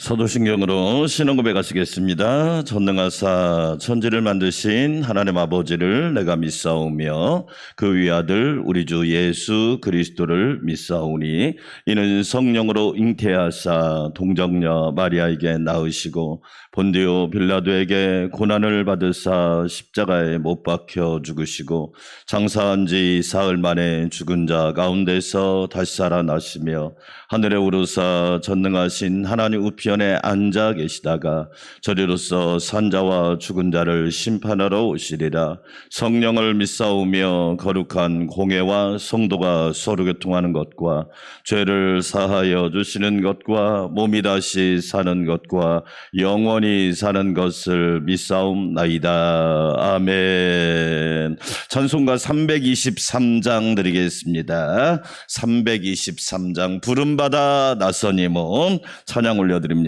사도신경으로 신앙고백 하시겠습니다. 전능하사 천지를 만드신 하나님 아버지를 내가 믿사오며 그 위아들 우리 주 예수 그리스도를 믿사오니 이는 성령으로 잉태하사 동정녀 마리아에게 낳으시고 본디오 빌라도에게 고난을 받으사 십자가에 못 박혀 죽으시고 장사한 지 사흘 만에 죽은 자 가운데서 다시 살아나시며 하늘에 오르사 전능하신 하나님 우편에 앉아 계시다가 저리로서 산자와 죽은 자를 심판하러 오시리라. 성령을 믿사오며 거룩한 공회와 성도가 서로 교통하는 것과 죄를 사하여 주시는 것과 몸이 다시 사는 것과 영원히 사는 것을 믿사옵나이다. 아멘. 찬송가 323장 드리겠습니다. 323장 부름받아 나서니 몸 찬양 올려드립니다.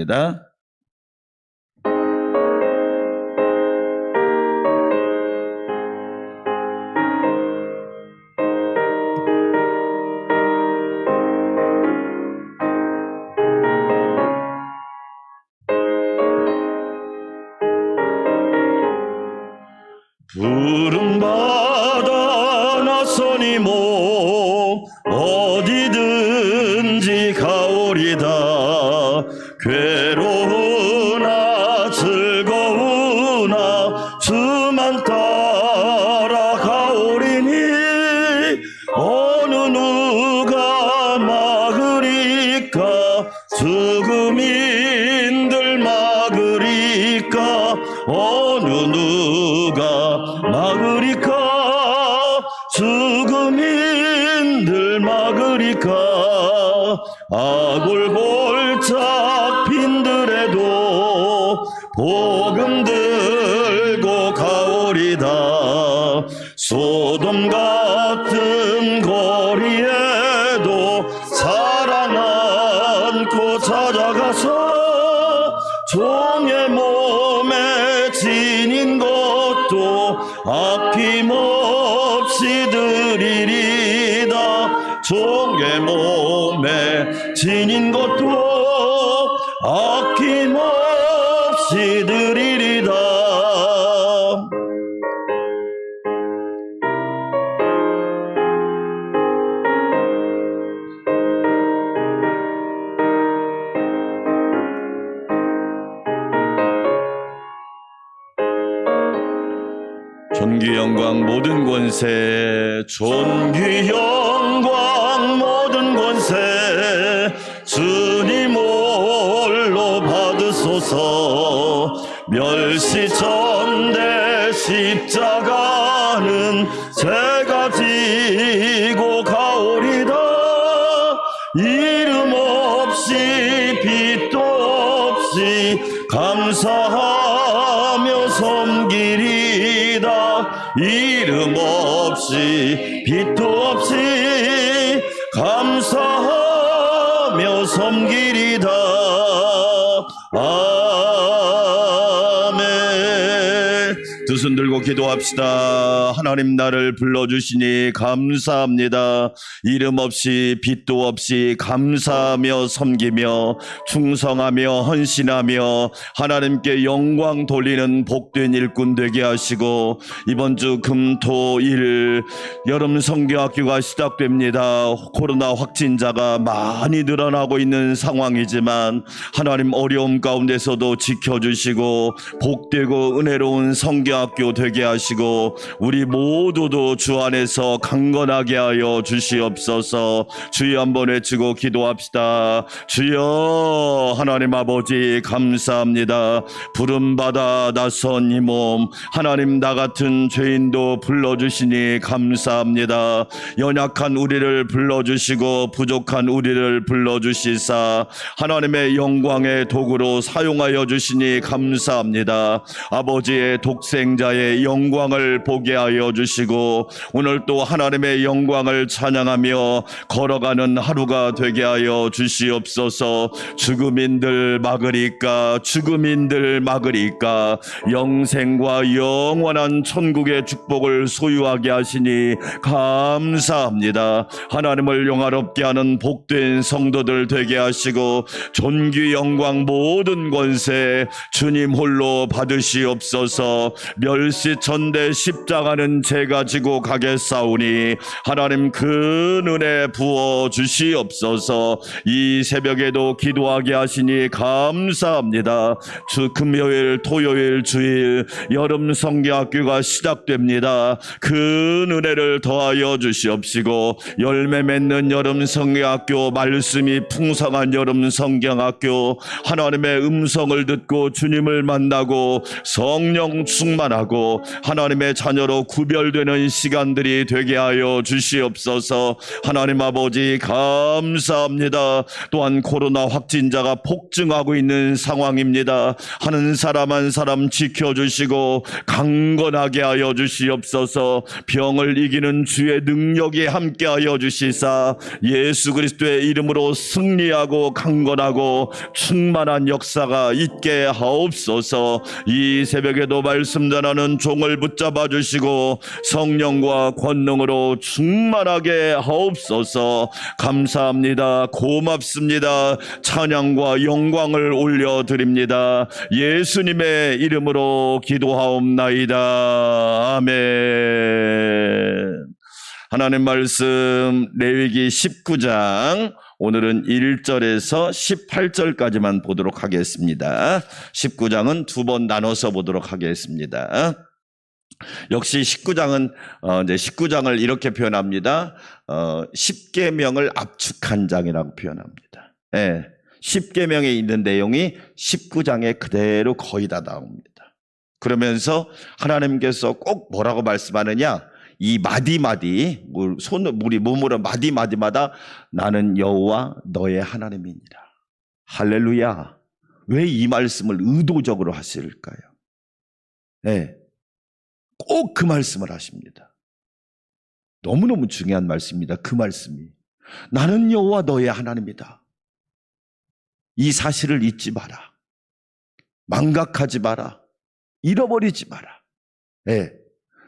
부름받아 나서니 몸 어디든지 가오리다. 괴로우나 즐거우나 주만 따라가오리니 어느 누가 막으리까. 죽음인들 막으리까. 어느 누가 막으리까. 죽음인들 막으리까. 아골골짝 빈들에도 복음 들고 가오리다. 소돔 같은 거리에도 사랑 안고 찾아가서 종의 몸에 지닌 것도 아낌없이 드리리다. 종의 몸에 지닌 것도 아낌없이 드리리다. 존귀 영광 모든 권세, 존귀 영광 모든 권세 주님 홀로 받으소서. 멸시전대 십자가는 제가 지고 가오리다. 이름 없이 빛도 없이 감사하며 섬기리다. 이름 없이 빛도 없이 감사하며 섬기리다. 아멘. 두 손 들고 기도합시다. 하나님 나를 불러주시니 감사합니다. 이름 없이 빛도 없이 감사하며 섬기며 충성하며 헌신하며 하나님께 영광 돌리는 복된 일꾼 되게 하시고, 이번 주 금토일 여름 성경학교가 시작됩니다. 코로나 확진자가 많이 늘어나고 있는 상황이지만 하나님 어려움 가운데서도 지켜주시고 복되고 은혜로운 성경학교 되게 하시고 우리 모두도 주 안에서 강건하게 하여 주시옵소서. 주여 한번 외치고 기도합시다. 주여 하나님 아버지 감사합니다. 부름받아 나선 이 몸 하나님 나 같은 죄인도 불러주시니 감사합니다. 연약한 우리를 불러주시고 부족한 우리를 불러주시사 하나님의 영광의 도구로 사용하여 주시니 감사합니다. 아버지의 독생 독생자의 영광을 보게 하여 주시고 오늘 또 하나님의 영광을 찬양하며 걸어가는 하루가 되게 하여 주시옵소서. 죽음인들 막으리까 죽음인들 막으리까 영생과 영원한 천국의 축복을 소유하게 하시니 감사합니다. 하나님을 영화롭게 하는 복된 성도들 되게 하시고 존귀 영광 모든 권세 주님 홀로 받으시옵소서. 멸시천대 십자가는 제가 지고 가겠사오니 하나님 그 은혜 부어 주시옵소서. 이 새벽에도 기도하게 하시니 감사합니다. 주 금요일 토요일 주일 여름 성경학교가 시작됩니다. 그 은혜를 더하여 주시옵시고 열매 맺는 여름 성경학교, 말씀이 풍성한 여름 성경학교, 하나님의 음성을 듣고 주님을 만나고 성령 충만하고 하나님의 자녀로 구별되는 시간들이 되게 하여 주시옵소서. 하나님 아버지 감사합니다. 또한 코로나 확진자가 폭증하고 있는 상황입니다. 한 사람 한 사람 지켜주시고 강건하게 하여 주시옵소서. 병을 이기는 주의 능력이 함께하여 주시사 예수 그리스도의 이름으로 승리하고 강건하고 충만한 역사가 있게 하옵소서. 이 새벽에도 말씀 전하는 종을 붙잡아 주시고 성령과 권능으로 충만하게 하옵소서. 감사합니다. 고맙습니다. 찬양과 영광을 올려드립니다. 예수님의 이름으로 기도하옵나이다. 아멘. 하나님 말씀 레위기 19장 오늘은 1절에서 18절까지만 보도록 하겠습니다. 19장은 두 번 나눠서 보도록 하겠습니다. 역시 19장은 이제 19장을 이렇게 표현합니다. 10계명을 압축한 장이라고 표현합니다. 예. 10계명에 있는 내용이 19장에 그대로 거의 다 나옵니다. 그러면서 하나님께서 꼭 뭐라고 말씀하느냐? 이 마디마디, 우리 몸으로 마디마디마다 나는 여호와 너의 하나님이니라. 할렐루야. 왜 이 말씀을 의도적으로 하실까요? 네. 꼭 그 말씀을 하십니다. 너무너무 중요한 말씀입니다. 그 말씀이. 나는 여호와 너의 하나님이다. 이 사실을 잊지 마라. 망각하지 마라. 잃어버리지 마라. 네.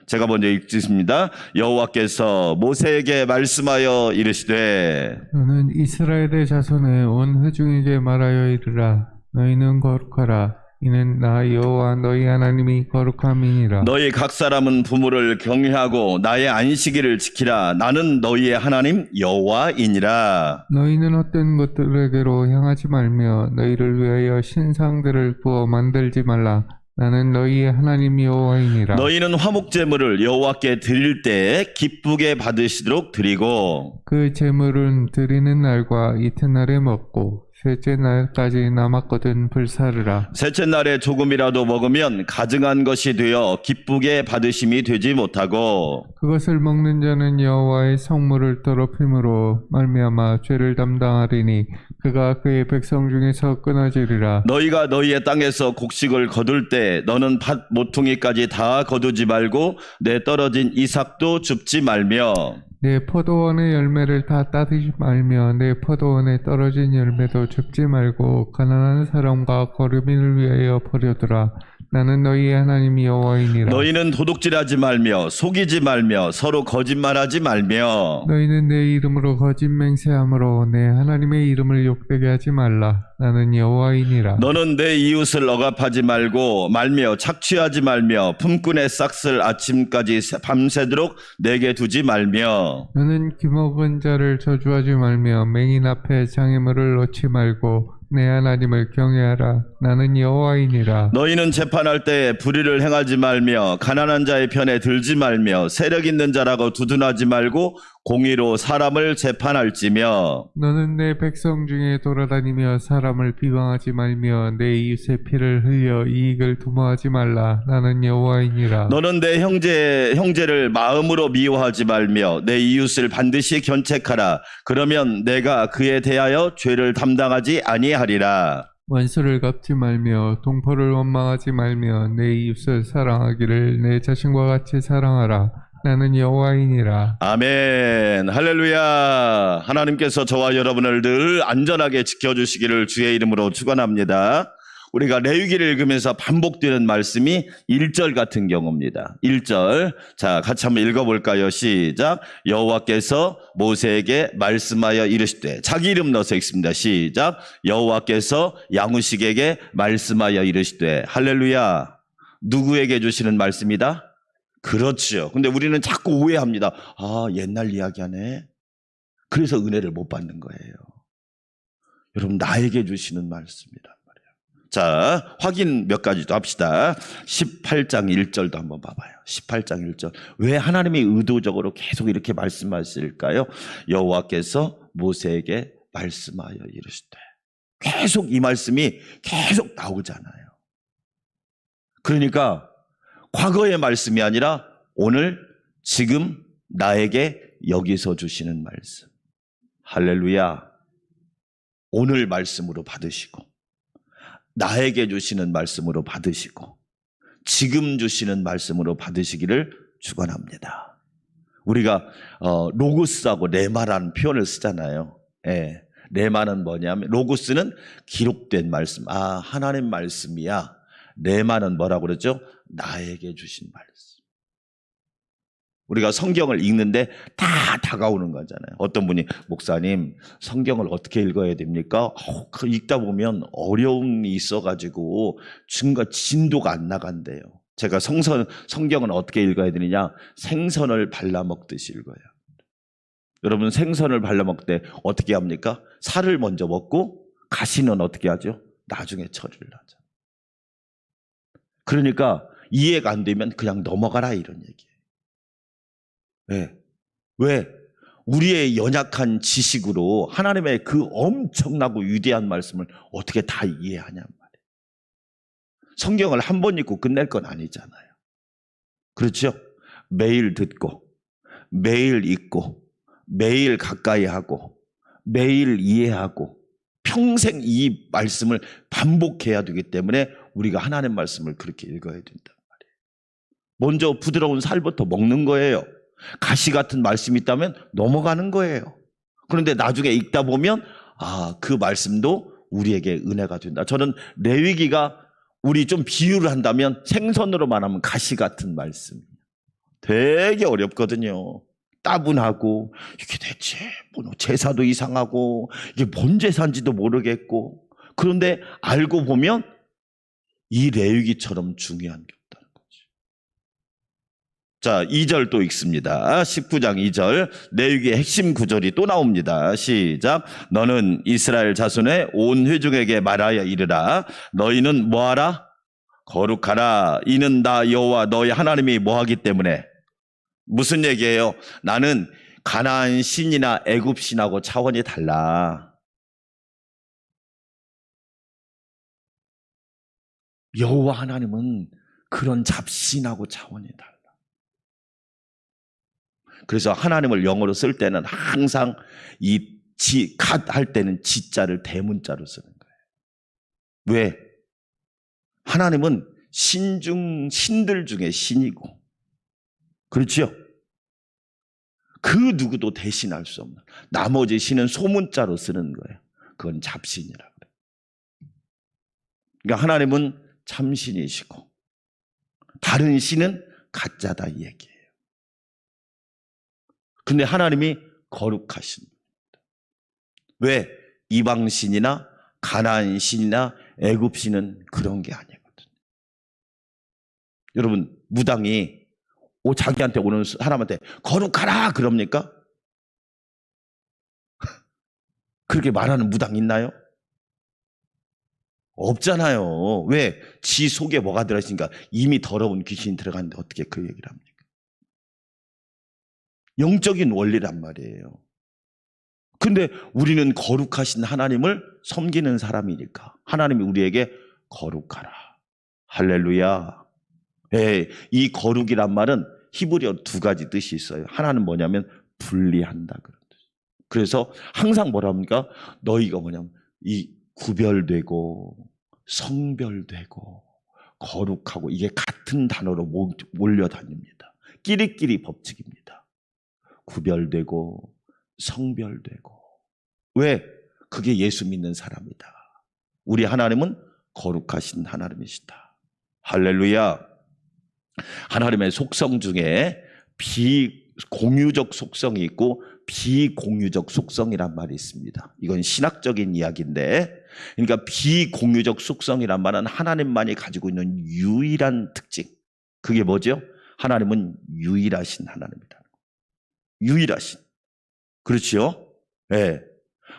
제가 먼저 읽겠습니다. 여호와께서 모세에게 말씀하여 이르시되 너는 이스라엘의 자손의 온 회중에게 말하여 이르라. 너희는 거룩하라. 이는 나 여호와 너희 하나님이 거룩함이니라. 너희 각 사람은 부모를 경외하고 나의 안식일을 지키라. 나는 너희의 하나님 여호와이니라. 너희는 헛된 것들에게로 향하지 말며 너희를 위하여 신상들을 구워 만들지 말라. 나는 너희의 하나님 여호와이니라. 너희는 화목제물을 여호와께 드릴 때 기쁘게 받으시도록 드리고 그 제물은 드리는 날과 이튿날에 먹고 셋째 날까지 남았거든 불사르라. 셋째 날에 조금이라도 먹으면 가증한 것이 되어 기쁘게 받으심이 되지 못하고 그것을 먹는 자는 여호와의 성물을 더럽힘으로 말미암아 죄를 담당하리니 그가 그의 백성 중에서 끊어지리라. 너희가 너희의 땅에서 곡식을 거둘 때 너는 밭 모퉁이까지 다 거두지 말고 내 떨어진 이삭도 줍지 말며 내 포도원의 열매를 다 따르지 말며 내 포도원에 떨어진 열매도 줍지 말고 가난한 사람과 거류민을 위하여 버려두라. 나는 너희의 하나님 여호와이니라. 너희는 도둑질하지 말며 속이지 말며 서로 거짓말하지 말며 너희는 내 이름으로 거짓 맹세함으로 내 하나님의 이름을 욕되게 하지 말라. 나는 여호와이니라. 너는 내 이웃을 억압하지 말고 말며 착취하지 말며 품꾼의 싹을 아침까지 밤새도록 내게 두지 말며 너는 기먹은 자를 저주하지 말며 맹인 앞에 장애물을 놓지 말고 내 하나님을 경외하라. 나는 여호와이니라. 너희는 재판할 때 불의를 행하지 말며 가난한 자의 편에 들지 말며 세력 있는 자라고 두둔하지 말고 공의로 사람을 재판할지며 너는 내 백성 중에 돌아다니며 사람을 비방하지 말며 내 이웃의 피를 흘려 이익을 도모하지 말라. 나는 여호와이니라. 너는 내 형제를 마음으로 미워하지 말며 내 이웃을 반드시 견책하라. 그러면 내가 그에 대하여 죄를 담당하지 아니하리라. 원수를 갚지 말며 동포를 원망하지 말며 내 이웃을 사랑하기를 내 자신과 같이 사랑하라. 나는 여호와이니라. 아멘. 할렐루야. 하나님께서 저와 여러분을 늘 안전하게 지켜주시기를 주의 이름으로 축원합니다. 우리가 레위기를 읽으면서 반복되는 말씀이 1절 같은 경우입니다. 1절. 자, 같이 한번 읽어볼까요? 시작. 여호와께서 모세에게 말씀하여 이르시되, 자기 이름 넣어서 읽습니다. 시작. 여호와께서 야무식에게 말씀하여 이르시되. 할렐루야. 누구에게 주시는 말씀이다? 그렇죠. 근데 우리는 자꾸 오해합니다. 아, 옛날 이야기하네. 그래서 은혜를 못 받는 거예요. 여러분, 나에게 주시는 말씀이란 말이에요. 자, 확인 몇 가지 더 합시다. 18장 1절도 한번 봐봐요. 18장 1절. 왜 하나님이 의도적으로 계속 이렇게 말씀하실까요? 여호와께서 모세에게 말씀하여 이르시되. 계속 이 말씀이 계속 나오잖아요. 그러니까 과거의 말씀이 아니라 오늘 지금 나에게 여기서 주시는 말씀. 할렐루야. 오늘 말씀으로 받으시고, 나에게 주시는 말씀으로 받으시고, 지금 주시는 말씀으로 받으시기를 축원합니다. 우리가 로고스하고 레마라는 표현을 쓰잖아요. 예. 레마는 뭐냐면, 로고스는 기록된 말씀. 아, 하나님 말씀이야. 레마는 뭐라고 그러죠? 나에게 주신 말씀. 우리가 성경을 읽는데 다 다가오는 거잖아요. 어떤 분이 목사님 성경을 어떻게 읽어야 됩니까? 그 읽다 보면 어려움이 있어가지고 진도가 안 나간대요. 제가 성경은 어떻게 읽어야 되느냐? 생선을 발라먹듯이 읽어요. 여러분, 생선을 발라먹을 때 어떻게 합니까? 살을 먼저 먹고 가시는 어떻게 하죠? 나중에 처리를 하죠. 그러니까 이해가 안 되면 그냥 넘어가라, 이런 얘기예요. 왜? 우리의 연약한 지식으로 하나님의 그 엄청나고 위대한 말씀을 어떻게 다 이해하냔 말이에요. 성경을 한 번 읽고 끝낼 건 아니잖아요. 그렇죠? 매일 듣고, 매일 읽고, 매일 가까이 하고, 매일 이해하고, 평생 이 말씀을 반복해야 되기 때문에 우리가 하나님 말씀을 그렇게 읽어야 된단 말이에요. 먼저 부드러운 살부터 먹는 거예요. 가시 같은 말씀이 있다면 넘어가는 거예요. 그런데 나중에 읽다 보면 그 말씀도 우리에게 은혜가 된다. 저는 레위기가 우리 좀 비유를 한다면 생선으로 말하면 가시 같은 말씀이에요. 되게 어렵거든요. 따분하고, 이게 대체 제사도 이상하고, 이게 뭔 제사인지도 모르겠고, 그런데 알고 보면 이 레위기처럼 중요한 게 없다는 거지. 자, 2절 또 읽습니다. 19장 2절. 레위기의 핵심 구절이 또 나옵니다. 시작. 너는 이스라엘 자손의 온 회중에게 말하여 이르라. 너희는 뭐하라? 거룩하라. 이는 나 여호와 너희 하나님이 뭐하기 때문에. 무슨 얘기예요? 나는 가나안 신이나 애굽 신하고 차원이 달라. 여호와 하나님은 그런 잡신하고 차원이 달라. 그래서 하나님을 영어로 쓸 때는 항상 이 갓 할 때는 지자를 대문자로 쓰는 거예요. 왜? 하나님은 신들 중에 신이고, 그렇죠? 그 누구도 대신할 수 없는, 나머지 신은 소문자로 쓰는 거예요. 그건 잡신이라고 그래요. 그러니까 하나님은 참신이시고 다른 신은 가짜다, 이 얘기예요. 근데 하나님이 거룩하신 겁니다. 왜? 이방 신이나 가나안 신이나 애굽 신은 그런 게 아니거든요. 여러분, 무당이 자기한테 오는 사람한테 거룩하라 그럽니까? 그렇게 말하는 무당 있나요? 없잖아요. 왜? 지 속에 뭐가 들어있으니까 이미 더러운 귀신이 들어갔는데 어떻게 그 얘기를 합니까? 영적인 원리란 말이에요. 근데 우리는 거룩하신 하나님을 섬기는 사람이니까 하나님이 우리에게 거룩하라. 할렐루야. 이 거룩이란 말은 히브리어 두 가지 뜻이 있어요. 하나는 뭐냐면 분리한다 그런 뜻. 그래서 항상 뭐라 합니까? 너희가 뭐냐면 이 구별되고 성별되고 거룩하고 이게 같은 단어로 몰려다닙니다. 끼리끼리 법칙입니다. 구별되고 성별되고. 왜? 그게 예수 믿는 사람이다. 우리 하나님은 거룩하신 하나님이시다. 할렐루야. 하나님의 속성 중에 비공유적 속성이 있고 비공유적 속성이란 말이 있습니다. 이건 신학적인 이야기인데, 그러니까 비공유적 속성이란 말은 하나님만이 가지고 있는 유일한 특징. 그게 뭐죠? 하나님은 유일하신 하나님이다. 유일하신. 그렇죠? 네.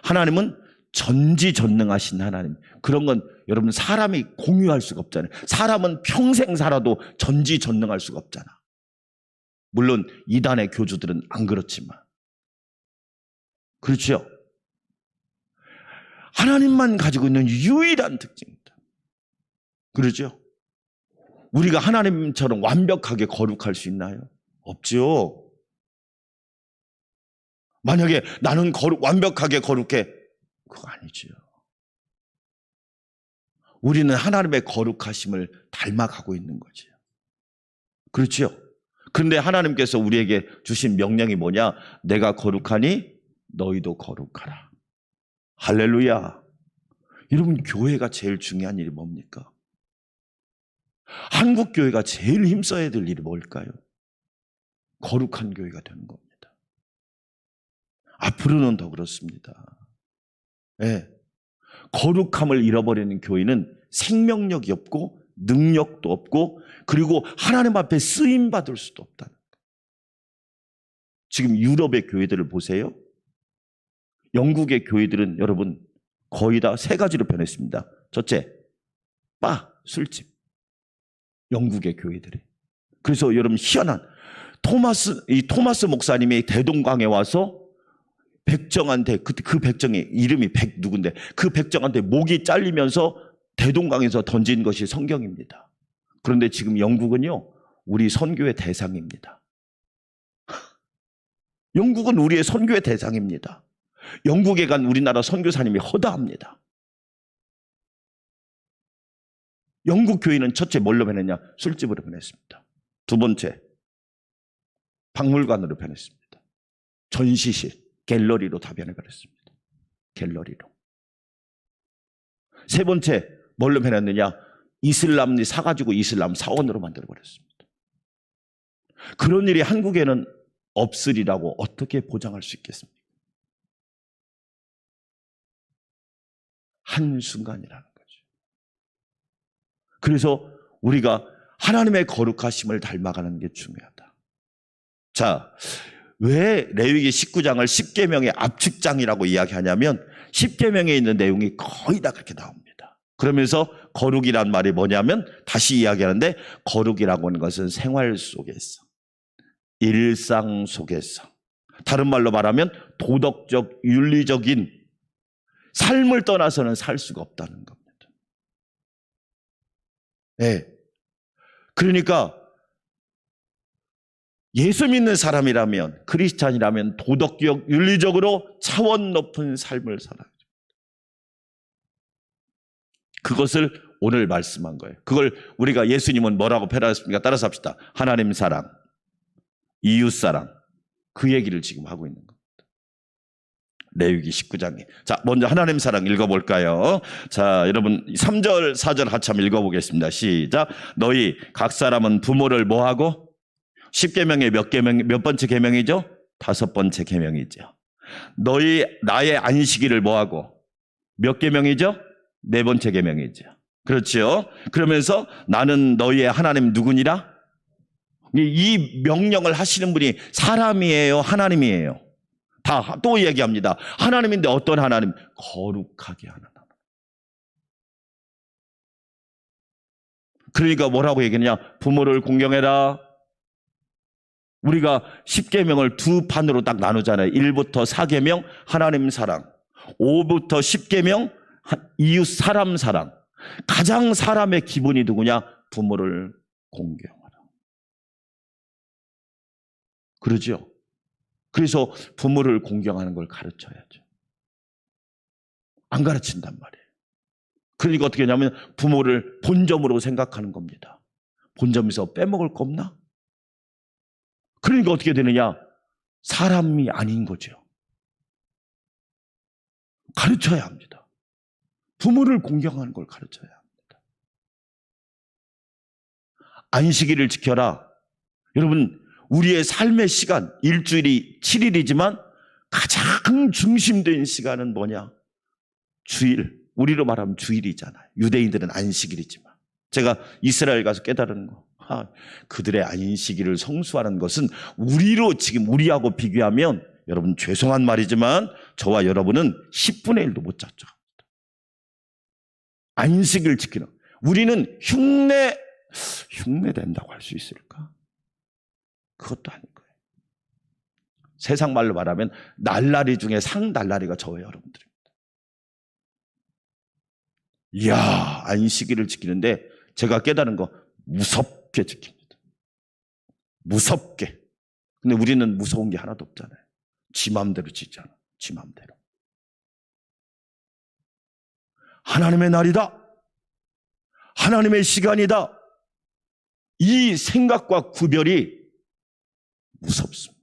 하나님은 전지전능하신 하나님. 그런 건 여러분 사람이 공유할 수가 없잖아요. 사람은 평생 살아도 전지전능할 수가 없잖아. 물론 이단의 교주들은 안 그렇지만. 그렇죠? 하나님만 가지고 있는 유일한 특징입니다. 그렇죠? 우리가 하나님처럼 완벽하게 거룩할 수 있나요? 없죠. 만약에 나는 완벽하게 거룩해, 그거 아니죠. 우리는 하나님의 거룩하심을 닮아가고 있는 거죠. 그렇죠? 그런데 하나님께서 우리에게 주신 명령이 뭐냐? 내가 거룩하니 너희도 거룩하라. 할렐루야. 여러분, 교회가 제일 중요한 일이 뭡니까? 한국 교회가 제일 힘써야 될 일이 뭘까요? 거룩한 교회가 되는 겁니다. 앞으로는 더 그렇습니다. 네. 거룩함을 잃어버리는 교회는 생명력이 없고 능력도 없고 그리고 하나님 앞에 쓰임받을 수도 없다는 거예요. 지금 유럽의 교회들을 보세요. 영국의 교회들은 여러분 거의 다 세 가지로 변했습니다. 첫째, 바, 술집. 영국의 교회들이. 그래서 여러분 희한한 토마스 목사님이 대동강에 와서 백정한테 그 백정의 이름이 누군데 그 백정한테 목이 잘리면서 대동강에서 던진 것이 성경입니다. 그런데 지금 영국은요, 우리 선교의 대상입니다. 영국은 우리의 선교의 대상입니다. 영국에 간 우리나라 선교사님이 허다합니다. 영국 교회는 첫째 뭘로 변했냐? 술집으로 변했습니다. 두 번째, 박물관으로 변했습니다. 전시실, 갤러리로 다 변해버렸습니다. 갤러리로. 세 번째, 뭘로 변했느냐? 이슬람이 사가지고 이슬람 사원으로 만들어버렸습니다. 그런 일이 한국에는 없으리라고 어떻게 보장할 수 있겠습니까? 한순간이라는 거죠. 그래서 우리가 하나님의 거룩하심을 닮아가는 게 중요하다. 자, 왜 레위기 19장을 10계명의 압축장이라고 이야기하냐면 10계명에 있는 내용이 거의 다 그렇게 나옵니다. 그러면서 거룩이란 말이 뭐냐면 다시 이야기하는데 거룩이라고 하는 것은 생활 속에서, 일상 속에서, 다른 말로 말하면 도덕적, 윤리적인 삶을 떠나서는 살 수가 없다는 겁니다. 네. 그러니까 예수 믿는 사람이라면, 크리스찬이라면 도덕적, 윤리적으로 차원 높은 삶을 살아야 됩니다. 그것을 오늘 말씀한 거예요. 그걸 우리가 예수님은 뭐라고 표현하셨습니까? 따라서 합시다. 하나님 사랑, 이웃 사랑, 그 얘기를 지금 하고 있는 겁니다. 레위기 19장에. 자, 먼저 하나님 사랑 읽어볼까요? 자, 여러분 3절, 4절 같이 한번 읽어보겠습니다. 시작. 너희 각 사람은 부모를 뭐하고? 10계명의 몇 번째 계명이죠? 5번째 계명이죠. 너희 나의 안식일을 뭐하고? 몇 계명이죠? 4번째 계명이죠. 그렇죠? 그러면서 나는 너희의 하나님 누구니라? 이 명령을 하시는 분이 사람이에요? 하나님이에요? 다 또 얘기합니다. 하나님인데 어떤 하나님? 거룩하게 하는 하나님. 그러니까 뭐라고 얘기하냐? 부모를 공경해라. 우리가 10계명을 두 판으로 딱 나누잖아요. 1부터 4계명 하나님 사랑, 5부터 10계명 이웃 사람 사랑. 가장 사람의 기본이 누구냐? 부모를 공경하라. 그러죠? 그래서 부모를 공경하는 걸 가르쳐야죠. 안 가르친단 말이에요. 그러니까 어떻게 하냐면 부모를 본점으로 생각하는 겁니다. 본점에서 빼먹을 거 없나? 그러니까 어떻게 되느냐? 사람이 아닌 거죠. 가르쳐야 합니다. 부모를 공경하는 걸 가르쳐야 합니다. 안식일을 지켜라. 여러분, 우리의 삶의 시간, 일주일이 7일이지만 가장 중심된 시간은 뭐냐? 주일. 우리로 말하면 주일이잖아요. 유대인들은 안식일이지만. 제가 이스라엘 가서 깨달은 거. 그들의 안식일을 성수하는 것은 지금 우리하고 비교하면 여러분 죄송한 말이지만 저와 여러분은 10분의 1도 못 잡죠. 안식을 지키는. 우리는 흉내 된다고 할 수 있을까? 그것도 아닌 거예요. 세상 말로 말하면 날라리 중에 상날라리가 저예요, 여러분들. 이야, 안식일을 지키는데 제가 깨달은 거 무섭게 지킵니다. 무섭게. 근데 우리는 무서운 게 하나도 없잖아요. 지 맘대로 지잖아. 지 맘대로. 하나님의 날이다. 하나님의 시간이다. 이 생각과 구별이 무섭습니다.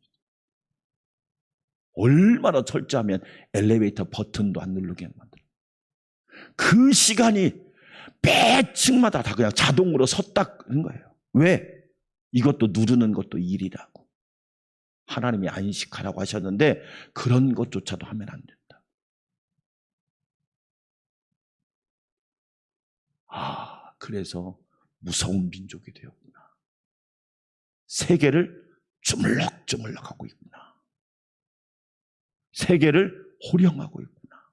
얼마나 철저하면 엘리베이터 버튼도 안 누르게 만들어요. 그 시간이 매 층마다 다 그냥 자동으로 섰다 그런 거예요. 왜? 이것도 누르는 것도 일이라고. 하나님이 안식하라고 하셨는데 그런 것조차도 하면 안 된다. 그래서 무서운 민족이 되었구나. 세계를 주물럭주물럭하고 있구나. 세계를 호령하고 있구나.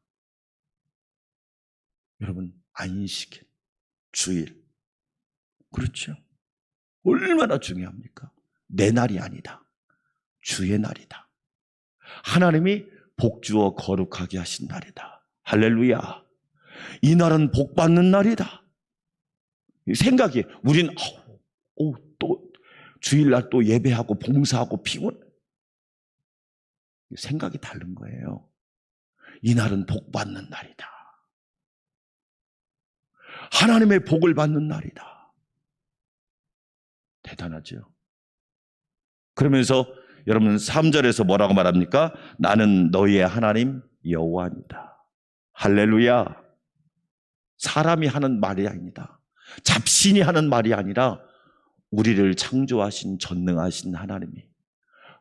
여러분, 안식일, 주일, 그렇죠? 얼마나 중요합니까? 내 날이 아니다. 주의 날이다. 하나님이 복주어 거룩하게 하신 날이다. 할렐루야. 이 날은 복받는 날이다. 생각이, 우린 또 주일날 또 예배하고 봉사하고 피곤해. 생각이 다른 거예요. 이 날은 복받는 날이다. 하나님의 복을 받는 날이다. 대단하죠? 그러면서 여러분 3절에서 뭐라고 말합니까? 나는 너희의 하나님 여호와입니다. 할렐루야. 사람이 하는 말이 아니다. 잡신이 하는 말이 아니라 우리를 창조하신 전능하신 하나님이,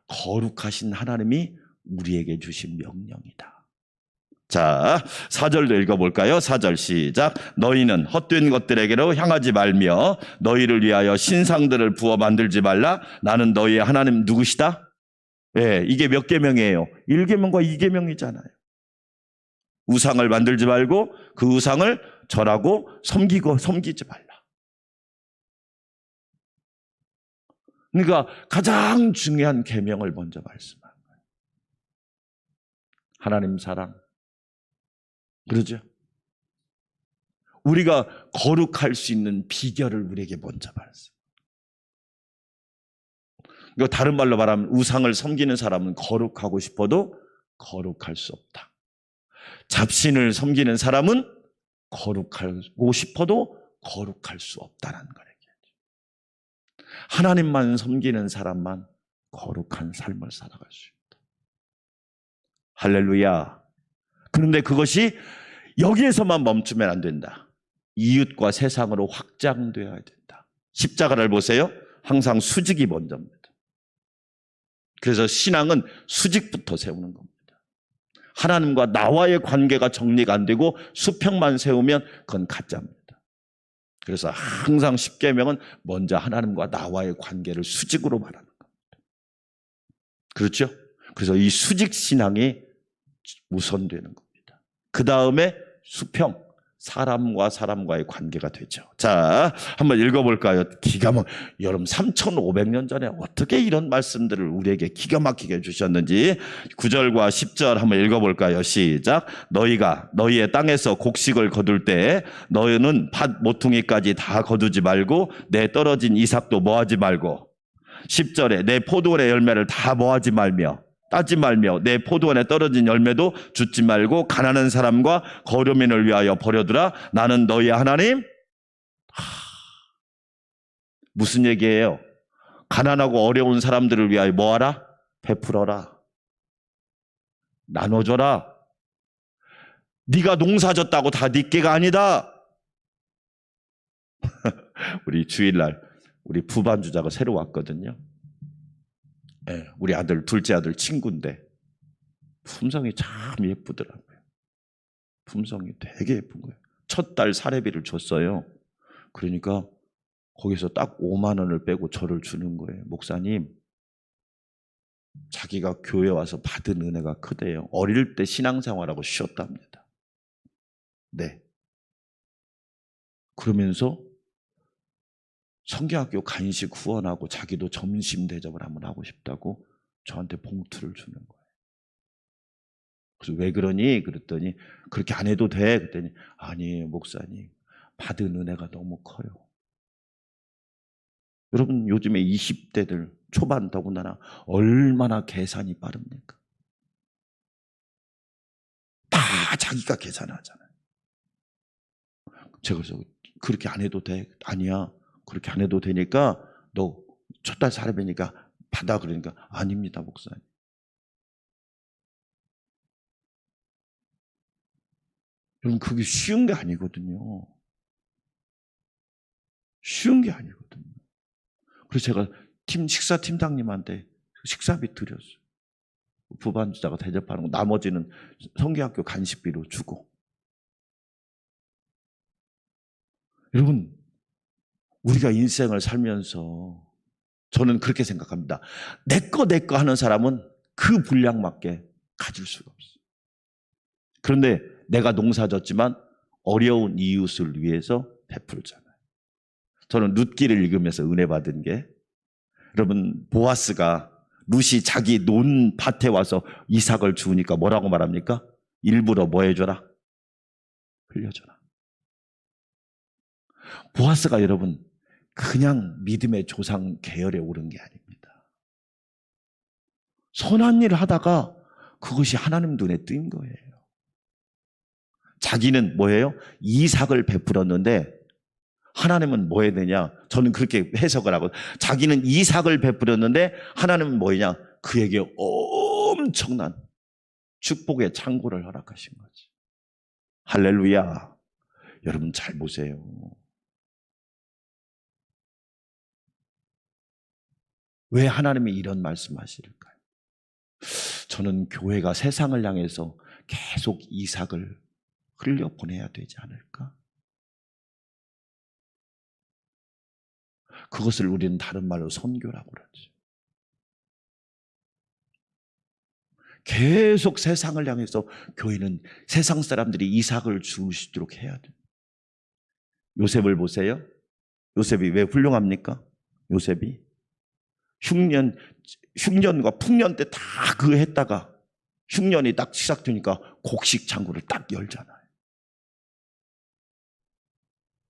거룩하신 하나님이 우리에게 주신 명령이다. 자, 4절도 읽어볼까요? 4절 시작. 너희는 헛된 것들에게로 향하지 말며 너희를 위하여 신상들을 부어 만들지 말라. 나는 너희의 하나님 누구시다? 네, 이게 몇 계명이에요? 1계명과 2계명이잖아요. 우상을 만들지 말고 그 우상을 절하고 섬기지 말라. 그러니까 가장 중요한 계명을 먼저 말씀하는 거예요. 하나님 사랑. 그러죠? 우리가 거룩할 수 있는 비결을 우리에게 먼저 말씀. 이거 다른 말로 말하면 우상을 섬기는 사람은 거룩하고 싶어도 거룩할 수 없다. 잡신을 섬기는 사람은 거룩하고 싶어도 거룩할 수 없다는 걸 얘기하죠. 하나님만 섬기는 사람만 거룩한 삶을 살아갈 수 있다. 할렐루야. 그런데 그것이 여기에서만 멈추면 안 된다. 이웃과 세상으로 확장되어야 된다. 십자가를 보세요. 항상 수직이 먼저입니다. 그래서 신앙은 수직부터 세우는 겁니다. 하나님과 나와의 관계가 정리가 안 되고 수평만 세우면 그건 가짜입니다. 그래서 항상 십계명은 먼저 하나님과 나와의 관계를 수직으로 말하는 겁니다. 그렇죠? 그래서 이 수직 신앙이 우선되는 겁니다. 그 다음에 수평, 사람과 사람과의 관계가 되죠. 자, 한번 읽어볼까요? 여러분 3,500년 전에 어떻게 이런 말씀들을 우리에게 기가 막히게 해주셨는지 9절과 10절 한번 읽어볼까요? 시작. 너희가 너희의 땅에서 곡식을 거둘 때 너희는 밭 모퉁이까지 다 거두지 말고 내 떨어진 이삭도 뭐하지 말고 10절에 내 포도원의 열매를 다 뭐하지 말며 따지 말며 내 포도원에 떨어진 열매도 줍지 말고 가난한 사람과 거류민을 위하여 버려두라. 나는 너희의 하나님. 무슨 얘기예요? 가난하고 어려운 사람들을 위하여 뭐하라? 베풀어라. 나눠줘라. 네가 농사졌다고 다 네 게가 아니다. 우리 주일날 우리 부반주자가 새로 왔거든요. 네, 우리 아들 둘째 아들 친구인데 품성이 참 예쁘더라고요. 품성이 되게 예쁜 거예요. 첫 달 사례비를 줬어요. 그러니까 거기서 딱 5만 원을 빼고 저를 주는 거예요. 목사님, 자기가 교회 와서 받은 은혜가 크대요. 어릴 때 신앙생활하고 쉬었답니다. 네. 그러면서 성경학교 간식 후원하고 자기도 점심 대접을 한번 하고 싶다고 저한테 봉투를 주는 거예요. 그래서 왜 그러니? 그랬더니 그렇게 안 해도 돼. 그랬더니 아니 목사님, 받은 은혜가 너무 커요. 여러분 요즘에 20대들 초반 더군다나 얼마나 계산이 빠릅니까? 다 자기가 계산하잖아요. 제가 그래서 그렇게 안 해도 돼. 아니야. 그렇게 안 해도 되니까 너 첫 달 사례비니까 받아. 그러니까 아닙니다 목사님. 여러분 그게 쉬운 게 아니거든요. 쉬운 게 아니거든요. 그래서 제가 식사팀장님한테 식사비 드렸어요. 부반주자가 대접하는 거 나머지는 성경학교 간식비로 주고. 여러분 우리가 인생을 살면서 저는 그렇게 생각합니다. 내 거 하는 사람은 그 분량밖에 가질 수가 없어요. 그런데 내가 농사졌지만 어려운 이웃을 위해서 베풀잖아요. 저는 룻기를 읽으면서 은혜 받은 게, 여러분 보아스가 룻이 자기 논 밭에 와서 이삭을 주우니까 뭐라고 말합니까? 일부러 뭐 해줘라? 흘려줘라. 보아스가 여러분 그냥 믿음의 조상 계열에 오른 게 아닙니다. 선한 일을 하다가 그것이 하나님 눈에 띈 거예요. 자기는 뭐예요? 이삭을 베풀었는데 하나님은 뭐 해야 되냐? 저는 그렇게 해석을 하고, 자기는 이삭을 베풀었는데 하나님은 뭐냐? 그에게 엄청난 축복의 창고를 허락하신 거지. 할렐루야. 여러분 잘 보세요. 왜 하나님이 이런 말씀하실까요? 저는 교회가 세상을 향해서 계속 이삭을 흘려보내야 되지 않을까? 그것을 우리는 다른 말로 선교라고 그러죠. 계속 세상을 향해서 교회는 세상 사람들이 이삭을 주시도록 해야 돼요. 요셉을 보세요. 요셉이 왜 훌륭합니까? 요셉이 흉년과 풍년 때 다 그거 했다가 흉년이 딱 시작되니까 곡식 창고를 딱 열잖아요.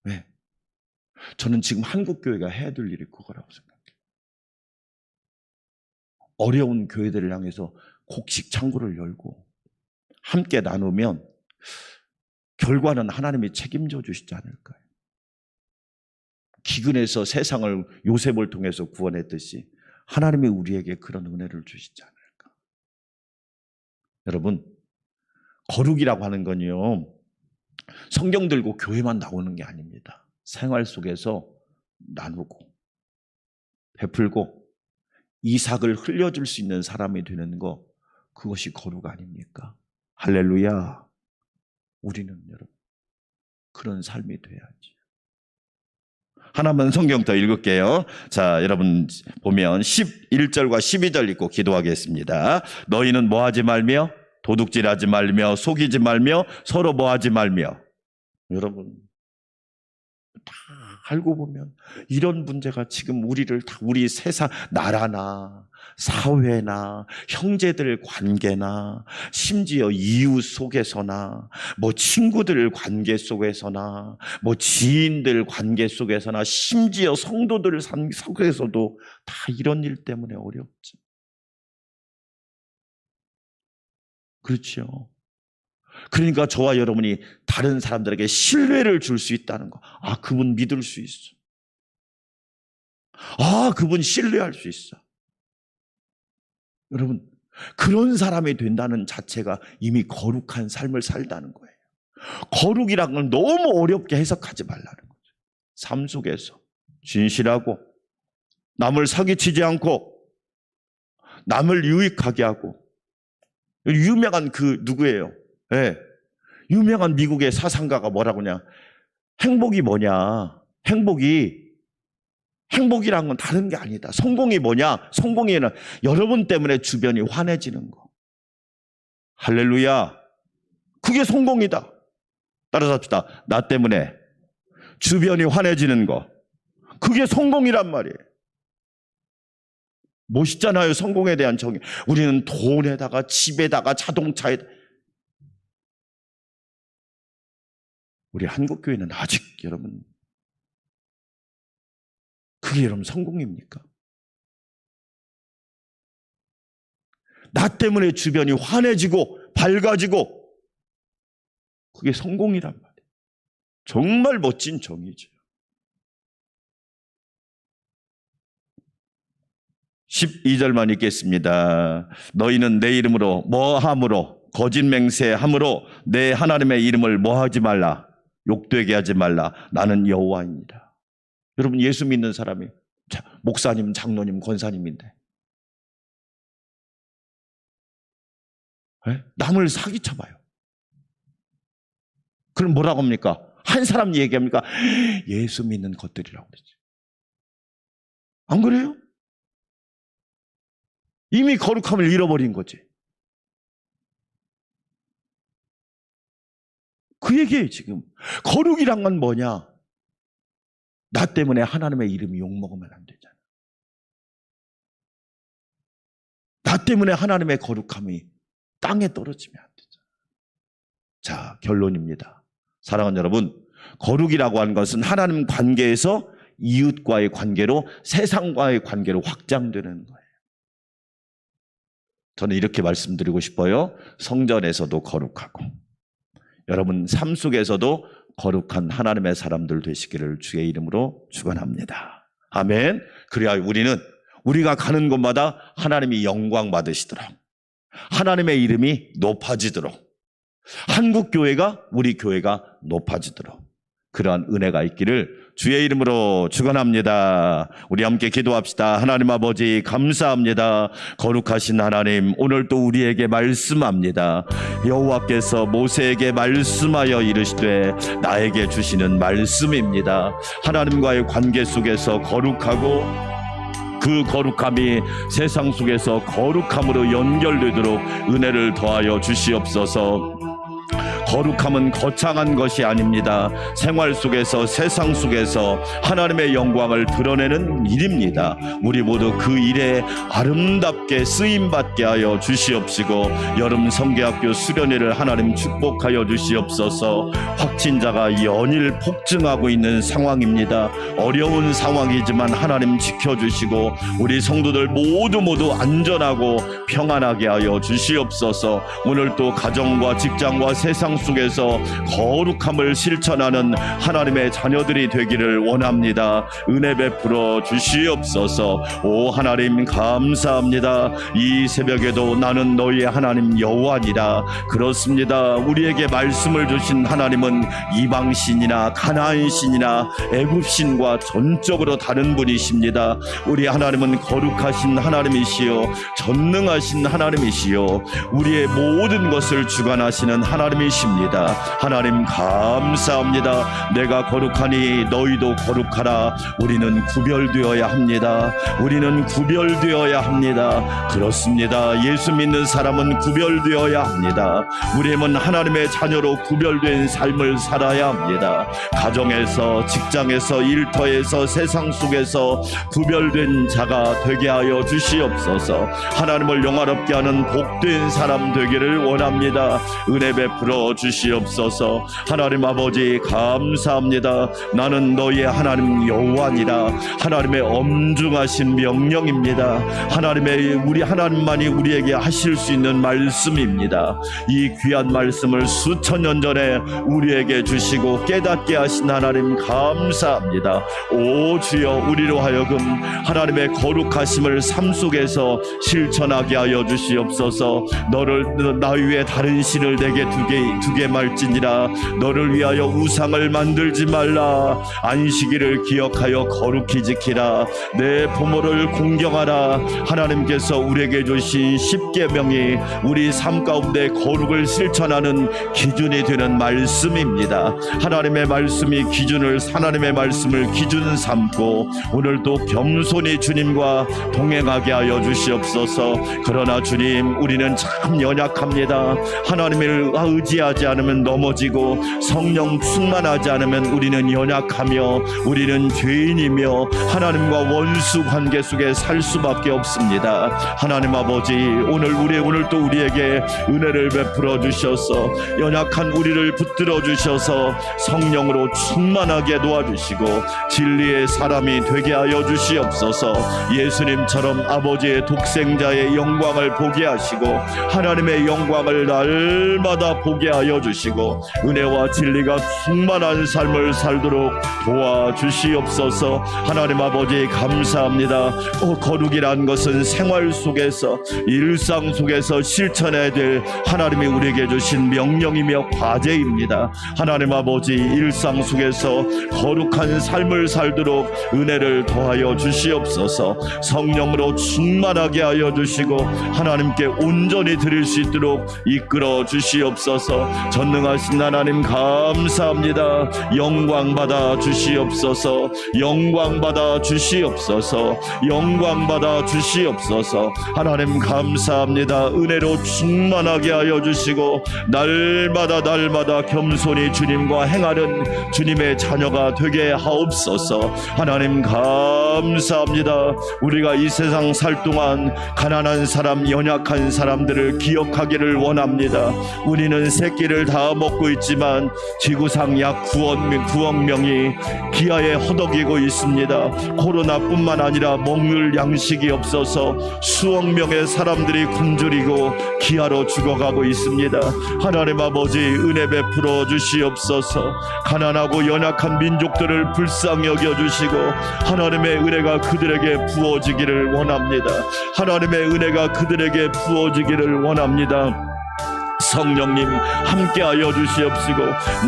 왜? 저는 지금 한국교회가 해야 될 일이 그거라고 생각해요. 어려운 교회들을 향해서 곡식 창고를 열고 함께 나누면 결과는 하나님이 책임져 주시지 않을까요? 기근에서 세상을 요셉을 통해서 구원했듯이 하나님이 우리에게 그런 은혜를 주시지 않을까? 여러분, 거룩이라고 하는 건요, 성경 들고 교회만 나오는 게 아닙니다. 생활 속에서 나누고 베풀고 이삭을 흘려줄 수 있는 사람이 되는 거, 그것이 거룩 아닙니까? 할렐루야. 우리는 여러분 그런 삶이 돼야지. 하나만 성경 더 읽을게요. 자, 여러분 보면 11절과 12절 읽고 기도하겠습니다. 너희는 뭐하지 말며 도둑질하지 말며 속이지 말며 서로 뭐하지 말며. 여러분 다 알고 보면 이런 문제가 지금 우리를 다, 우리 세상 나라나 사회나 형제들 관계나 심지어 이웃 속에서나 뭐 친구들 관계 속에서나 뭐 지인들 관계 속에서나 심지어 성도들 속에서도 다 이런 일 때문에 어렵지. 그렇죠. 그러니까 저와 여러분이 다른 사람들에게 신뢰를 줄 수 있다는 거. 아, 그분 믿을 수 있어. 아, 그분 신뢰할 수 있어. 여러분, 그런 사람이 된다는 자체가 이미 거룩한 삶을 살다는 거예요. 거룩이라는 건 너무 어렵게 해석하지 말라는 거죠. 삶 속에서 진실하고 남을 사기치지 않고 남을 유익하게 하고. 유명한 그 누구예요? 네. 유명한 미국의 사상가가 뭐라고 하냐? 행복이 뭐냐? 행복이란 건 다른 게 아니다. 성공이 뭐냐? 성공에는 여러분 때문에 주변이 환해지는 거. 할렐루야. 그게 성공이다. 따라서 합시다. 나 때문에 주변이 환해지는 거. 그게 성공이란 말이에요. 멋있잖아요. 성공에 대한 정의. 우리는 돈에다가 집에다가 자동차에다가. 우리 한국교회는 아직 여러분, 그게 여러분 성공입니까? 나 때문에 주변이 환해지고 밝아지고, 그게 성공이란 말이에요. 정말 멋진 정의죠. 12절만 읽겠습니다. 너희는 내 이름으로 뭐함으로 거짓 맹세함으로 내 하나님의 이름을 뭐하지 말라, 욕되게 하지 말라. 나는 여호와입니다. 여러분, 예수 믿는 사람이 목사님, 장로님, 권사님인데 남을 사기쳐봐요. 그럼 뭐라고 합니까? 한 사람 얘기합니까? 예수 믿는 것들이라고 그러지. 안 그래요? 이미 거룩함을 잃어버린 거지. 그 얘기예요. 지금 거룩이란 건 뭐냐? 나 때문에 하나님의 이름이 욕먹으면 안 되잖아. 나 때문에 하나님의 거룩함이 땅에 떨어지면 안 되잖아. 자, 결론입니다. 사랑하는 여러분, 거룩이라고 하는 것은 하나님 관계에서 이웃과의 관계로, 세상과의 관계로 확장되는 거예요. 저는 이렇게 말씀드리고 싶어요. 성전에서도 거룩하고, 여러분 삶 속에서도 거룩한 하나님의 사람들 되시기를 주의 이름으로 축원합니다. 아멘. 그래야 우리가 가는 곳마다 하나님이 영광 받으시도록, 하나님의 이름이 높아지도록, 한국교회가, 우리 교회가 높아지도록 그러한 은혜가 있기를 주의 이름으로 축원합니다. 우리 함께 기도합시다. 하나님 아버지, 감사합니다. 거룩하신 하나님, 오늘 또 우리에게 말씀합니다. 여호와께서 모세에게 말씀하여 이르시되 나에게 주시는 말씀입니다. 하나님과의 관계 속에서 거룩하고, 그 거룩함이 세상 속에서 거룩함으로 연결되도록 은혜를 더하여 주시옵소서. 거룩함은 거창한 것이 아닙니다. 생활 속에서, 세상 속에서 하나님의 영광을 드러내는 일입니다. 우리 모두 그 일에 아름답게 쓰임받게 하여 주시옵시고, 여름 성계학교 수련회를 하나님 축복하여 주시옵소서. 확진자가 연일 폭증하고 있는 상황입니다. 어려운 상황이지만 하나님 지켜주시고 우리 성도들 모두 안전하고 평안하게 하여 주시옵소서. 오늘 또 가정과 직장과 세상 속에서 거룩함을 실천하는 하나님의 자녀들이 되기를 원합니다. 은혜 베풀어 주시옵소서. 오 하나님, 감사합니다. 이 새벽에도 나는 너희의 하나님 여호와니라. 그렇습니다. 우리에게 말씀을 주신 하나님은 이방신이나 가나안신이나 애굽신과 전적으로 다른 분이십니다. 우리 하나님은 거룩하신 하나님이시요, 전능하신 하나님이시요, 우리의 모든 것을 주관하시는 하나님이십니다. 하나님 감사합니다. 내가 거룩하니 너희도 거룩하라. 우리는 구별되어야 합니다. 우리는 구별되어야 합니다. 그렇습니다. 예수 믿는 사람은 구별되어야 합니다. 우리는 하나님의 자녀로 구별된 삶을 살아야 합니다. 가정에서, 직장에서, 일터에서, 세상 속에서 구별된 자가 되게 하여 주시옵소서. 하나님을 영화롭게 하는 복된 사람 되기를 원합니다. 은혜 베풀어 주시옵소서. 하나님 아버지 감사합니다. 나는 너희의 하나님 여호와니라. 하나님의 엄중하신 명령입니다. 하나님의 우리 하나님만이 우리에게 하실 수 있는 말씀입니다. 이 귀한 말씀을 수천 년 전에 우리에게 주시고 깨닫게 하신 하나님 감사합니다. 오 주여, 우리로 하여금 하나님의 거룩하심을 삶 속에서 실천하게 하여 주시옵소서. 너를 나 위에 다른 신을 내게 두게 말지니라. 너를 위하여 우상을 만들지 말라. 안식일을 기억하여 거룩히 지키라. 내 부모를 공경하라. 하나님께서 우리에게 주신 10계명이 우리 삶 가운데 거룩을 실천하는 기준이 되는 말씀입니다. 하나님의 말씀이 하나님의 말씀을 기준 삼고 오늘도 겸손히 주님과 동행하게 하여 주시옵소서. 그러나 주님, 우리는 참 연약합니다. 하나님을 의지하지 않으면 넘어지고 성령 충만하지 않으면 우리는 연약하며 우리는 죄인이며 하나님과 원수 관계 속에 살 수밖에 없습니다. 하나님 아버지, 오늘 또 우리에게 은혜를 베풀어 주셔서 연약한 우리를 붙들어 주셔서 성령으로 충만하게 도와주시고 진리의 사람이 되게 하여 주시옵소서. 예수님처럼 아버지의 독생자의 영광을 보게 하시고 하나님의 영광을 날마다 보게 하여 주시고 은혜와 진리가 충만한 삶을 살도록 도와주시옵소서. 하나님 아버지 감사합니다. 거룩이란 것은 생활 속에서 일상 속에서 실천해야 될 하나님이 우리에게 주신 명령이며 과제입니다. 하나님 아버지, 일상 속에서 거룩한 삶을 살도록 은혜를 더하여 주시옵소서. 성령으로 충만하게 하여 주시고 하나님께 온전히 드릴 수 있도록 이끌어 주시옵소서. 전능하신 하나님 감사합니다. 영광 받아 주시옵소서. 영광 받아 주시옵소서. 영광 받아 주시옵소서. 하나님 감사합니다. 은혜로 충만하게 하여 주시고 날마다 겸손히 주님과 행하는 주님의 자녀가 되게 하옵소서. 하나님 감사합니다. 우리가 이 세상 살 동안 가난한 사람, 연약한 사람들을 기억하기를 원합니다. 우리는 새끼를 다 먹고 있지만 지구상 약 9억 명이 기아에 허덕이고 있습니다. 코로나뿐만 아니라 먹을 양식이 없어서 수억 명의 사람들이 굶주리고 기아로 죽어가고 있습니다. 하나님 아버지, 은혜 베풀어 주시옵소서. 가난하고 연약한 민족들을 불쌍히 여겨주시고 하나님의 은혜가 그들에게 부어지기를 원합니다. 하나님의 은혜가 그들에게 부어지기를 원합니다. 성령님 함께하여 주시옵시고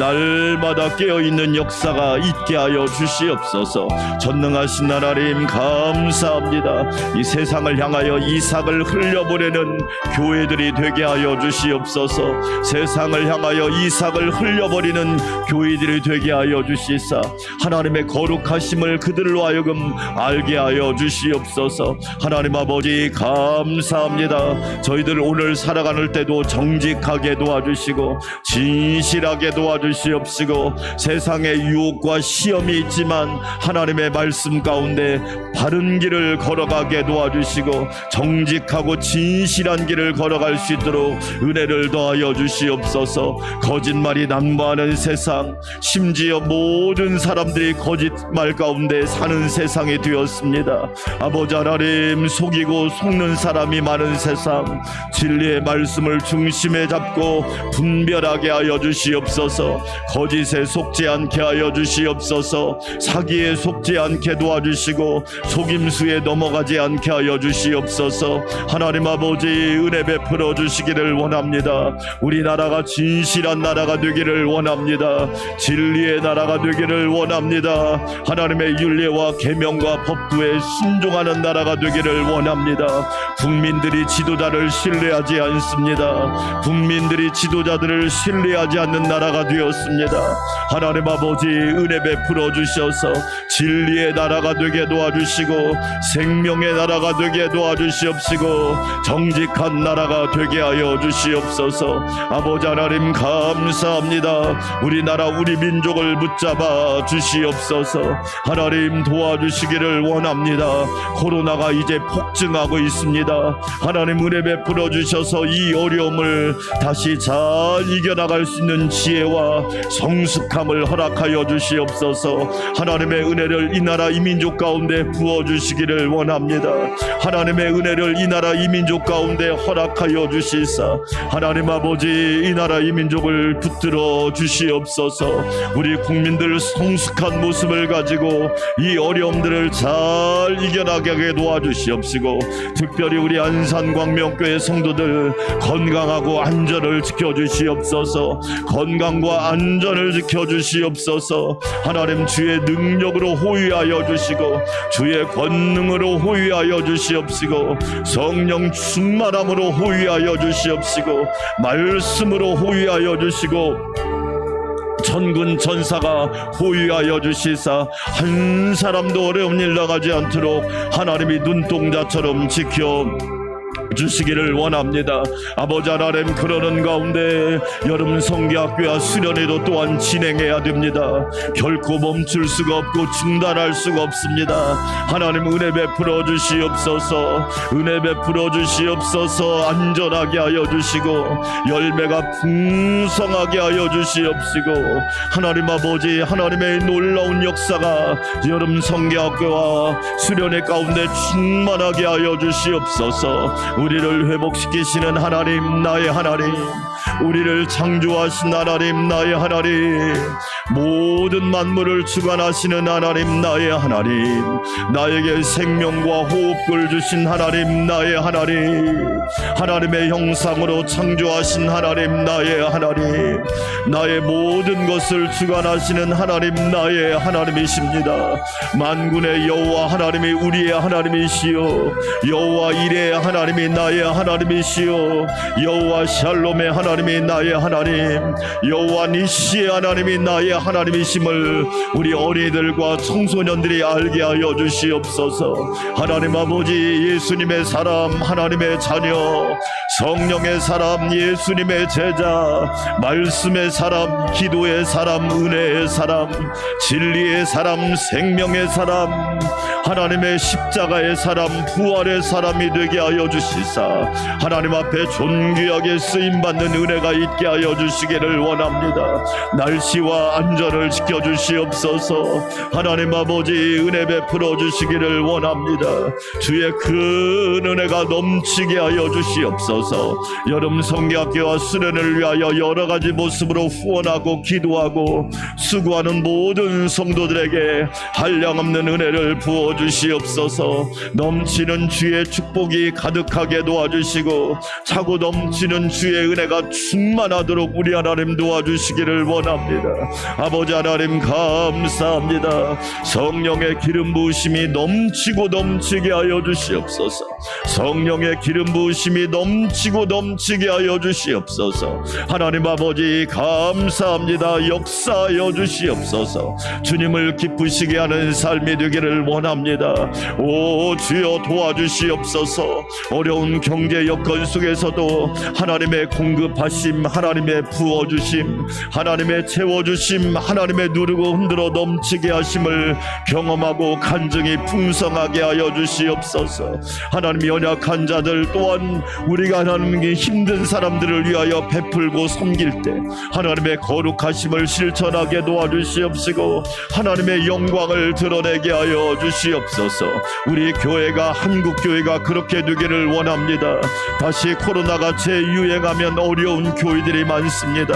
날마다 깨어있는 역사가 있게 하여 주시옵소서. 전능하신 하나님 감사합니다. 이 세상을 향하여 이삭을 흘려보내는 교회들이 되게 하여 주시옵소서. 세상을 향하여 이삭을 흘려버리는 교회들이 되게 하여 주시사 하나님의 거룩하심을 그들로 하여금 알게 하여 주시옵소서. 하나님 아버지 감사합니다. 저희들 오늘 살아가는 때도 정직하게 도와주시고 진실하게 도와주시옵시고 세상의 유혹과 시험이 있지만 하나님의 말씀 가운데 바른 길을 걸어가게 도와주시고 정직하고 진실한 길을 걸어갈 수 있도록 은혜를 더하여 주시옵소서. 거짓말이 난무하는 세상, 심지어 모든 사람들이 거짓말 가운데 사는 세상이 되었습니다. 아버지 하나님, 속이고 속는 사람이 많은 세상, 진리의 말씀을 중심에 잡고 분별하게 하여 주시옵소서. 거짓에 속지 않게 하여 주시옵소서. 사기에 속지 않게 도와주시고 속임수에 넘어가지 않게 하여 주시옵소서. 하나님 아버지, 은혜 베풀어 주시기를 원합니다. 우리나라가 진실한 나라가 되기를 원합니다. 진리의 나라가 되기를 원합니다. 하나님의 율례와 계명과 법도에 순종하는 나라가 되기를 원합니다. 국민들이 지도자를 신뢰하지 않습니다. 국민들이 지도자들을 신뢰하지 않는 나라가 되었습니다. 하나님 아버지, 은혜 베풀어 주셔서 진리의 나라가 되게 도와주시고 생명의 나라가 되게 도와주시옵시고 정직한 나라가 되게 하여 주시옵소서. 아버지 하나님 감사합니다. 우리나라 우리 민족을 붙잡아 주시옵소서. 하나님 도와주시기를 원합니다. 코로나가 이제 폭증하고 있습니다. 하나님 은혜 베풀어 주셔서 이 어려움을 다시 잘 이겨나갈 수 있는 지혜와 성숙함을 허락하여 주시옵소서. 하나님의 은혜를 이 나라 이 민족 가운데 부어주시기를 원합니다. 하나님의 은혜를 이 나라 이 민족 가운데 허락하여 주시사 하나님 아버지 이 나라 이 민족을 붙들어 주시옵소서. 우리 국민들 성숙한 모습을 가지고 이 어려움들을 잘 이겨나가게 도와주시옵시고, 특별히 우리 안산광명교회 성도들 건강하고 안전을 지켜주시옵소서. 건강과 안전을 지켜주시옵소서. 하나님 주의 능력으로 호위하여 주시고 주의 권능으로 호위하여 주시옵시고, 성령 충만함으로 호위하여 주시옵시고, 말씀으로 호위하여 주시고, 천군 천사가 호위하여 주시사 한 사람도 어려운 일 나가지 않도록 하나님이 눈동자처럼 지켜 주시기를 원합니다. 아버지 하나님, 그러는 가운데 여름 성교학교와 수련회도 또한 진행해야 됩니다. 결코 멈출 수가 없고 중단할 수가 없습니다. 하나님 은혜 베풀어 주시옵소서. 은혜 베풀어 주시옵소서. 안전하게 하여 주시고 열매가 풍성하게 하여 주시옵시고, 하나님 아버지 하나님의 놀라운 역사가 여름 성교학교와 수련회 가운데 충만하게 하여 주시옵소서. 우리를 회복시키시는 하나님, 나의 하나님, 우리를 창조하신 하나님, 나의 하나님, 모든 만물을 주관하시는 하나님, 나의 하나님, 나에게 생명과 호흡을 주신 하나님, 나의 하나님, 하나님의 형상으로 창조하신 하나님, 나의 하나님, 나의 모든 것을 주관하시는 하나님, 나의 하나님이십니다. 만군의 여호와 하나님이 우리의 하나님이시요, 여호와 이레의 하나님이 나의 하나님이시요, 여호와 샬롬의 하나님이 나의 하나님, 여호와 니시의 하나님이 나의 하나님이심을 우리 어린이들과 청소년들이 알게 하여 주시옵소서. 하나님 아버지, 예수님의 사람, 하나님의 자녀, 성령의 사람, 예수님의 제자, 말씀의 사람, 기도의 사람, 은혜의 사람, 진리의 사람, 생명의 사람, 하나님의 십자가의 사람, 부활의 사람이 되게 하여 주시사 하나님 앞에 존귀하게 쓰임받는 은혜가 있게 하여 주시기를 원합니다. 날씨와 안전을 지켜주시옵소서. 하나님 아버지 은혜 베풀어 주시기를 원합니다. 주의 큰 은혜가 넘치게 하여 주시옵소서. 여름 성교학교와 수련을 위하여 여러 가지 모습으로 후원하고 기도하고 수고하는 모든 성도들에게 한량없는 은혜를 부어 주시옵소서. 넘치는 주의 축복이 가득하게 도와주시고 차고 넘치는 주의 은혜가 충만하도록 우리 하나님 도와주시기를 원합니다. 아버지 하나님 감사합니다. 성령의 기름 부으심이 넘치고 넘치게 하여 주시옵소서. 성령의 기름 부으심이 넘치고 넘치게 하여 주시옵소서. 하나님 아버지 감사합니다. 역사하여 주시옵소서. 주님을 기쁘시게 하는 삶이 되기를 원합니다. 오 주여 도와주시옵소서. 어려운 경제 여건 속에서도 하나님의 공급하심, 하나님의 부어주심, 하나님의 채워주심, 하나님의 누르고 흔들어 넘치게 하심을 경험하고 간증이 풍성하게 하여 주시옵소서. 하나님 연약한 자들 또한 우리가 하나님께 힘든 사람들을 위하여 베풀고 섬길 때 하나님의 거룩하심을 실천하게 도와주시옵시고 하나님의 영광을 드러내게 하여 주시옵소서. 우리 교회가 한국교회가 그렇게 되기를 원합니다. 다시 코로나가 재유행하면 어려운 교회들이 많습니다.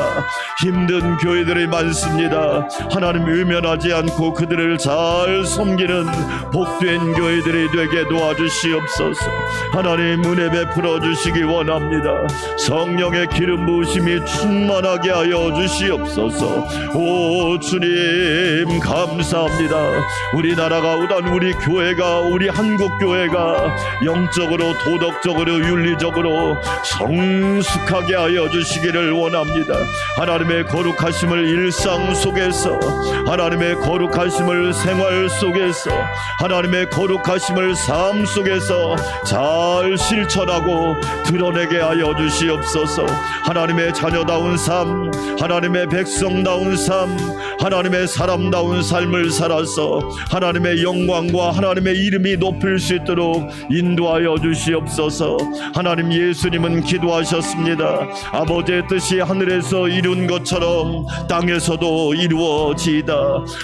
힘든 교회들이 많습니다. 하나님 외면하지 않고 그들을 잘 섬기는 복된 교회들이 되게 도와주시옵소서. 하나님 은혜 베풀어 주시기 원합니다. 성령의 기름 부으심이 충만하게 하여 주시옵소서. 오 주님 감사합니다. 우리나라가 우단 우리 교회가 우리 한국교회가 영적으로 도덕적으로 윤리적으로 성숙하게 하여 주시기를 원합니다. 하나님의 거룩하심을 일상 속에서, 하나님의 거룩하심을 생활 속에서, 하나님의 거룩하심을 삶 속에서 잘 실천하고 드러내게 하여 주시옵소서. 하나님의 자녀다운 삶, 하나님의 백성다운 삶, 하나님의 사람다운 삶을 살아서 하나님의 영광과 하나님의 이름이 높일 수 있도록 인도하여 주시옵소서. 하나님, 예수님은 기도하셨습니다. 아버지의 뜻이 하늘에서 이룬 것처럼 땅에서도 이루어지이다.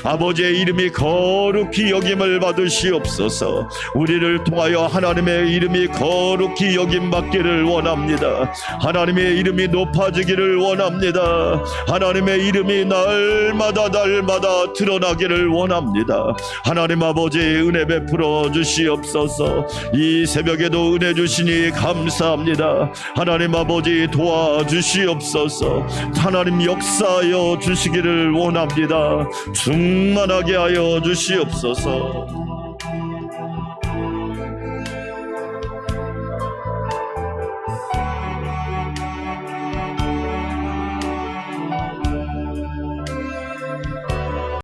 아버지의 이름이 거룩히 여김을 받으시옵소서. 우리를 통하여 하나님의 이름이 거룩히 여김받기를 원합니다. 하나님의 이름이 높아지기를 원합니다. 하나님의 이름이 날마다 드러나기를 원합니다. 하나님 아버지, 은혜 베풀어 주시옵소서. 이 새벽에도 은혜 주시니 감사합니다. 하나님 아버지, 도와주시옵소서. 하나님, 역사하여 주시기를 원합니다. 충만하게 하여 주시옵소서.